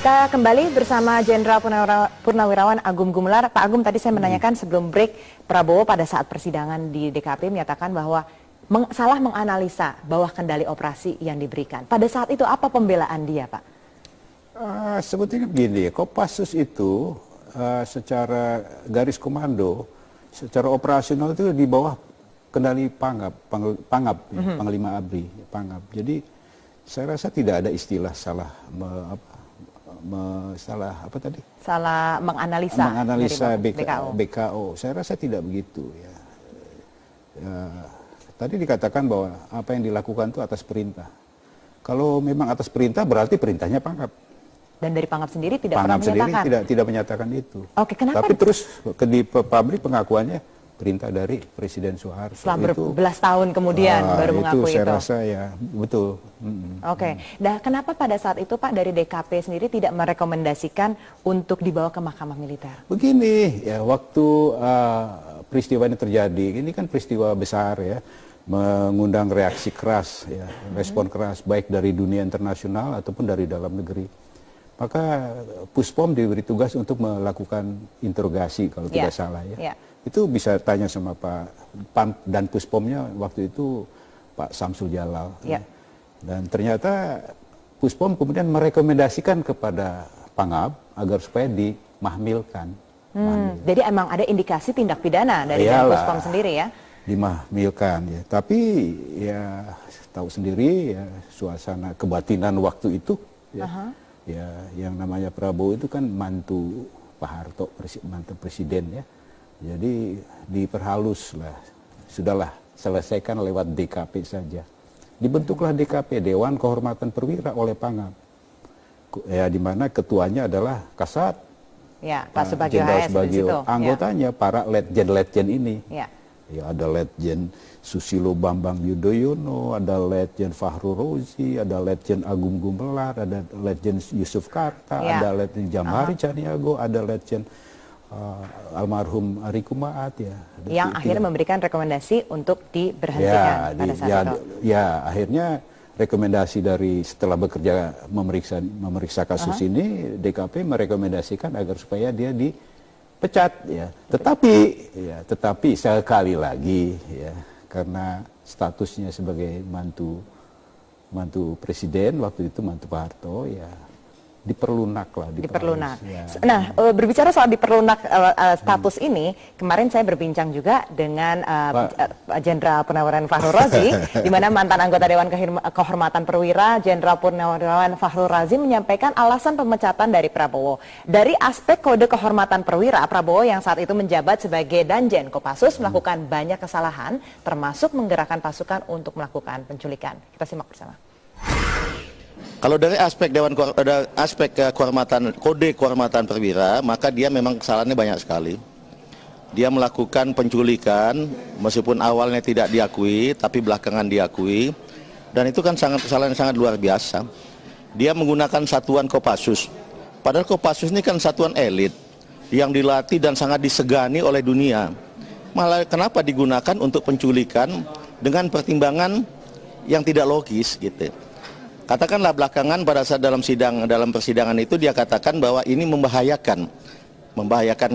Kita kembali bersama Jenderal Purnawirawan Agung Gumelar. Pak Agung, tadi saya menanyakan sebelum break, Prabowo pada saat persidangan di DKP menyatakan bahwa salah menganalisa bawah kendali operasi yang diberikan. Pada saat itu apa pembelaan dia, Pak? Sebetulnya begini, Kopassus itu secara garis komando, secara operasional itu di bawah kendali Pangap, Panglima ABRI, Pangap. Jadi saya rasa tidak ada istilah salah salah menganalisa BKO. Saya rasa tidak begitu ya. Tadi dikatakan bahwa apa yang dilakukan itu atas perintah. Kalau memang atas perintah berarti perintahnya Pangap. Dan dari Pangap sendiri tidak pernah menyatakan. Tidak menyatakan itu. Oke, kenapa? Tapi terus di pabrik pengakuannya perintah dari Presiden Soeharto. Setelah berbelas tahun kemudian baru mengakui itu. Saya rasa ya betul. Oke. Nah, kenapa pada saat itu Pak dari DKP sendiri tidak merekomendasikan untuk dibawa ke Mahkamah Militer? Begini ya, waktu peristiwa ini terjadi, ini kan peristiwa besar ya, mengundang reaksi keras ya, respon keras baik dari dunia internasional ataupun dari dalam negeri. Maka Puspom diberi tugas untuk melakukan interogasi kalau tidak salah ya. Itu bisa tanya sama Pak dan Puspomnya waktu itu Pak Samsul Jalal. Dan ternyata Puspom kemudian merekomendasikan kepada Pangap agar supaya dimahmilkan. Jadi emang ada indikasi tindak pidana dari Puspom sendiri ya? Dimahmilkan ya. Tapi ya tahu sendiri ya suasana kebatinan waktu itu ya. Ya, yang namanya Prabowo itu kan mantu Pak Harto, mantu presiden ya. Jadi diperhalus lah, sudahlah selesaikan lewat DKP saja. Dibentuklah DKP, Dewan Kehormatan Perwira oleh Pangap. Ya, di mana ketuanya adalah Kasat. Ya, Pak Subagio HS di situ. Anggotanya para letjen-letjen ini. Ya, ada Letjen Susilo Bambang Yudhoyono, ada Letjen Fahru Rozi, ada Letjen Agung Gumelar, ada Letjen Yusuf Karta, ada Letjen Jamhari Caniago, ada Letjen almarhum Ariku Maat ya. Yang akhirnya memberikan rekomendasi untuk diberhentikan pada saat itu. Ya, akhirnya rekomendasi dari setelah bekerja memeriksa kasus ini, DKP merekomendasikan agar supaya dia dipecat ya. Tetapi sekali lagi ya, karena statusnya sebagai mantu presiden waktu itu, mantu Pak Harto ya, diperlunak. Ya. Nah, berbicara soal diperlunak status ini, kemarin saya berbincang juga dengan Jenderal Purnawirawan Fahru Razi, di mana mantan anggota Dewan Kehormatan Perwira Jenderal Purnawirawan Fahru Razi menyampaikan alasan pemecatan dari Prabowo. Dari aspek kode kehormatan perwira, Prabowo yang saat itu menjabat sebagai Danjen Kopassus melakukan banyak kesalahan, termasuk menggerakkan pasukan untuk melakukan penculikan. Kita simak bersama. Kalau dari aspek kode kehormatan perwira, maka dia memang kesalahannya banyak sekali. Dia melakukan penculikan, meskipun awalnya tidak diakui, tapi belakangan diakui. Dan itu kan kesalahan yang sangat luar biasa. Dia menggunakan satuan Kopassus. Padahal Kopassus ini kan satuan elit, yang dilatih dan sangat disegani oleh dunia. Malah kenapa digunakan untuk penculikan dengan pertimbangan yang tidak logis gitu. Katakanlah belakangan pada saat dalam persidangan itu dia katakan bahwa ini membahayakan,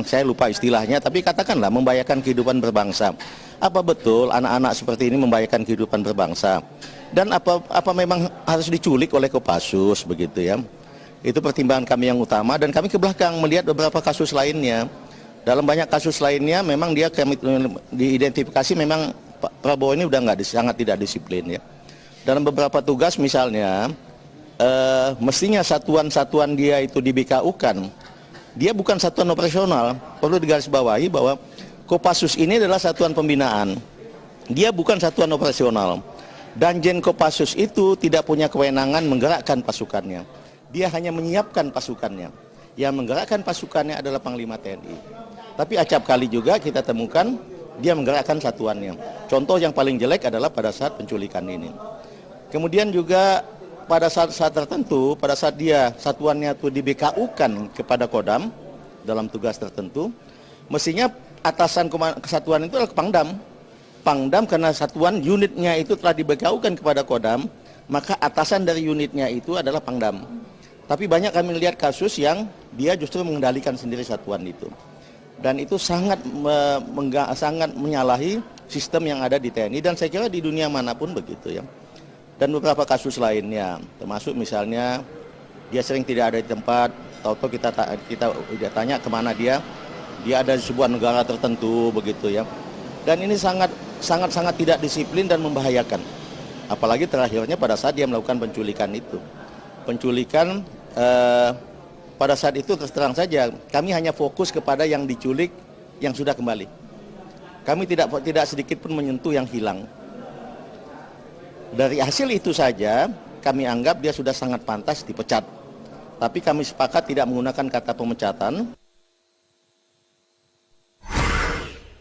saya lupa istilahnya, tapi katakanlah membahayakan kehidupan berbangsa. Apa betul anak-anak seperti ini membahayakan kehidupan berbangsa? Dan apa memang harus diculik oleh Kopassus begitu ya? Itu pertimbangan kami yang utama, dan kami ke belakang melihat beberapa kasus lainnya. Dalam banyak kasus lainnya memang kami diidentifikasi memang Pak Prabowo ini udah sangat tidak disiplin ya. Dalam beberapa tugas misalnya, mestinya satuan-satuan dia itu di BKU-kan, dia bukan satuan operasional. Perlu digarisbawahi bahwa Kopassus ini adalah satuan pembinaan. Dia bukan satuan operasional. Danjen Kopassus itu tidak punya kewenangan menggerakkan pasukannya. Dia hanya menyiapkan pasukannya. Yang menggerakkan pasukannya adalah Panglima TNI. Tapi acap kali juga kita temukan dia menggerakkan satuannya. Contoh yang paling jelek adalah pada saat penculikan ini. Kemudian juga pada saat tertentu, pada saat dia satuannya itu di BKU-kan kepada Kodam dalam tugas tertentu, mestinya atasan kesatuan itu adalah Pangdam. Pangdam karena satuan unitnya itu telah di BKU-kan kepada Kodam, maka atasan dari unitnya itu adalah Pangdam. Tapi banyak kami lihat kasus yang dia justru mengendalikan sendiri satuan itu. Dan itu sangat sangat menyalahi sistem yang ada di TNI, dan saya kira di dunia manapun begitu ya. Dan beberapa kasus lainnya, termasuk misalnya dia sering tidak ada di tempat, tahu-tahu kita tanya kemana dia ada di sebuah negara tertentu begitu ya. Dan ini sangat tidak disiplin dan membahayakan. Apalagi terakhirnya pada saat dia melakukan penculikan itu. Penculikan pada saat itu terus terang saja kami hanya fokus kepada yang diculik yang sudah kembali. Kami tidak sedikit pun menyentuh yang hilang. Dari hasil itu saja kami anggap dia sudah sangat pantas dipecat. Tapi kami sepakat tidak menggunakan kata pemecatan.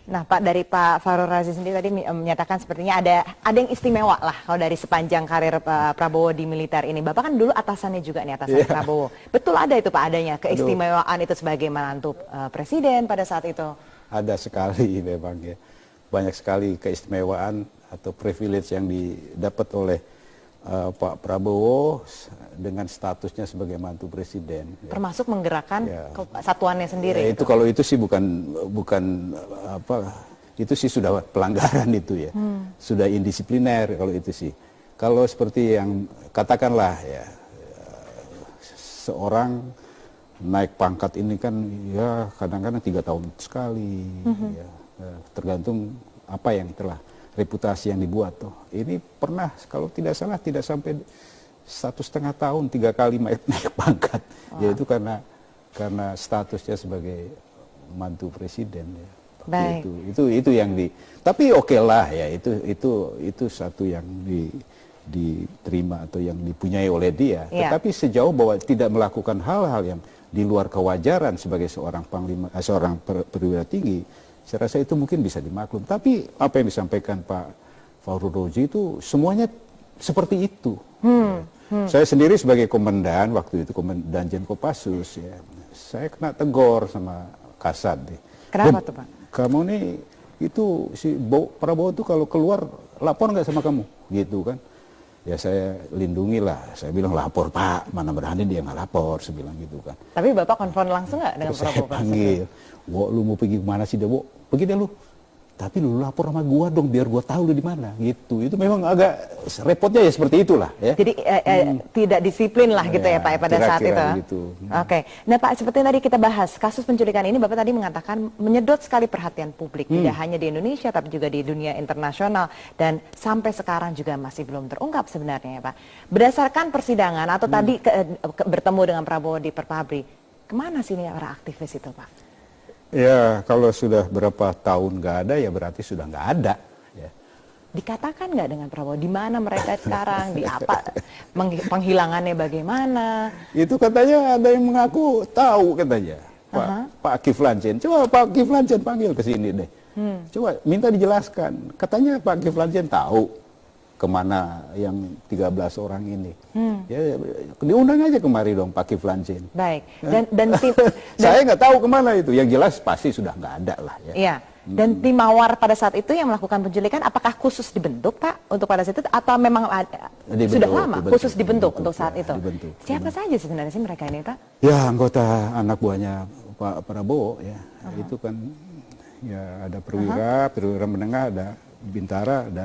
Nah, Pak, dari Pak Fahrul Razi sendiri tadi menyatakan sepertinya ada yang istimewa lah kalau dari sepanjang karir Prabowo di militer ini. Bapak kan dulu atasannya juga nih, atasan Prabowo. Betul ada itu Pak adanya keistimewaan itu sebagai menantu presiden pada saat itu? Ada sekali memang ya. Banyak sekali keistimewaan atau privilege yang didapat oleh Pak Prabowo dengan statusnya sebagai mantu presiden. Termasuk menggerakkan satuannya sendiri. Ya, itu kalau itu sih bukan apa, itu sih sudah pelanggaran itu ya. Sudah indisipliner kalau itu sih. Kalau seperti yang katakanlah ya, seorang naik pangkat ini kan ya kadang-kadang 3 tahun sekali, ya, tergantung apa yang telah reputasi yang dibuat tuh. Ini pernah kalau tidak salah tidak sampai 1,5 tahun 3 kali naik pangkat, yaitu karena statusnya sebagai mantu presiden ya. Baik. Itu yang tapi oke lah ya, itu satu yang diterima atau yang dipunyai oleh dia. Tetapi sejauh bahwa tidak melakukan hal-hal yang di luar kewajaran sebagai seorang panglima, seorang perwira tinggi, saya rasa itu mungkin bisa dimaklum. Tapi apa yang disampaikan Pak Fahrul Razi itu semuanya seperti itu. Saya sendiri sebagai komandan waktu itu, Danjen Kopassus ya, saya kena tegur sama Kasat. Kenapa tuh Pak? Kamu nih itu si Prabowo tuh kalau keluar lapor nggak sama kamu, gitu kan? Ya saya lindungi lah, saya bilang lapor Pak, mana berani dia nggak lapor, saya bilang gitu kan. Tapi Bapak konfront langsung nggak dengan Prabowo? Saya panggil, Wo, lu mau pergi kemana sih deh, Wo? Pergi deh lu. Tapi lu lapor sama gua dong, biar gua tahu lu di mana, gitu. Itu memang agak repotnya ya seperti itulah ya. Jadi tidak disiplin lah gitu ya Pak ya pada saat itu. Gitu. Oke. Nah Pak, seperti yang tadi kita bahas, kasus penculikan ini Bapak tadi mengatakan menyedot sekali perhatian publik, tidak hanya di Indonesia tapi juga di dunia internasional, dan sampai sekarang juga masih belum terungkap sebenarnya ya Pak. Berdasarkan persidangan atau tadi bertemu dengan Prabowo di Perpabri, kemana sih ini para aktivis itu Pak? Ya, kalau sudah berapa tahun nggak ada, ya berarti sudah nggak ada. Ya. Dikatakan nggak dengan Prabowo, di mana mereka sekarang, di apa, penghilangannya bagaimana? Itu katanya ada yang mengaku tahu katanya, Pak Kiflan-Zen. Coba Pak Kiflan-Zen panggil ke sini deh. Coba minta dijelaskan. Katanya Pak Kiflan-Zen tahu kemana yang 13 orang ini. Ya, diundang aja kemari dong Pak Kiflan-Zen. Baik. Dan tim saya nggak tahu kemana itu. Yang jelas pasti sudah nggak ada lah ya. Iya. Dan tim Mawar pada saat itu yang melakukan penculikan, apakah khusus dibentuk Pak untuk pada saat itu atau memang sudah lama khusus dibentuk untuk saat itu? Siapa saja sebenarnya sih mereka ini Pak? Ya anggota anak buahnya Pak Prabowo ya. Itu kan ya ada perwira menengah, ada bintara, ada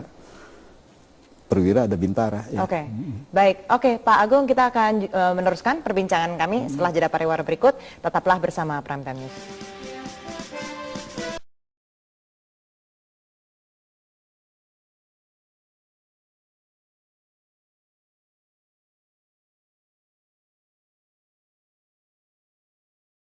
perwira, ada bintara. Ya. Oke, baik. Oke, Pak Agung, kita akan meneruskan perbincangan kami setelah jeda pariwara berikut. Tetaplah bersama Prime Time News.